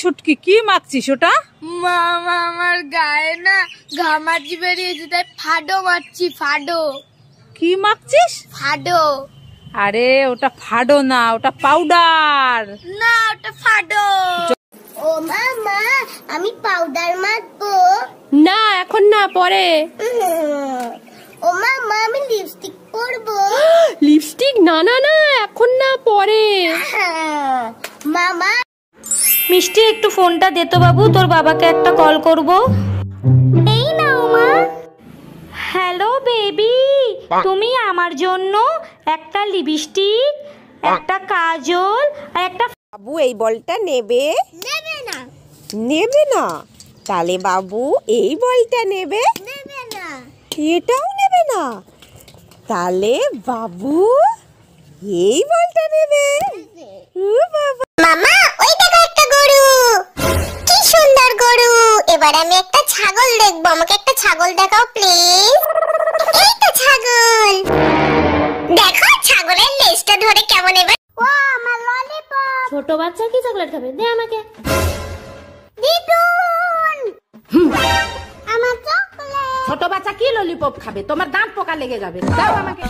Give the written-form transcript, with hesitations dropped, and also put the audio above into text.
ছুটকি, কি মাখছিস ওটা? মামা আমার গায়ে না ঘামাচি বেরিয়েছে, তাই ফাডো মারছি। ফাডো। কি মাখছিস? ফাডো। আরে ওটা ফাডো না, ওটা পাউডার। না, ওটা ফাডো। ও মামা, আমি পাউডার মাখবো। না এখন না, পরে। ও মামা, আমি লিপস্টিক পরবো। লিপস্টিক? না না না, এখন না, পরে। মামা মিষ্টি, একটু ফোনটা দে তো বাবু, তোর বাবাকে একটা কল করব। এই নাও মা। হ্যালো বেবি, তুমি আমার জন্য একটা লিপস্টিক, একটা কাজল আর একটা বাবু এই বলটা নেবে? নেবে না। নেবে না? তাহলে বাবু এই বলটা নেবে? নেবে না। এটাও নেবে না? তাহলে বাবু এই বলটা নেবে? ও বাবা। মামা, ওই দেখো একটা গরু। কি সুন্দর গরু। এবার আমি একটা ছাগল দেখবো। আমাকে একটা ছাগল দেখাও প্লিজ। এই তো ছাগল। দেখো ছাগলের লেজটা ধরে কেমন। এবার ও আমার ললিপপ। ছোট বাচ্চা কি চকলেট খাবে? দে আমাকে। দিদুন, আমার চকলেট। ছোট বাচ্চা কি ললিপপ খাবে? তোমার দাঁত পোকা লেগে যাবে। দাও আমাকে।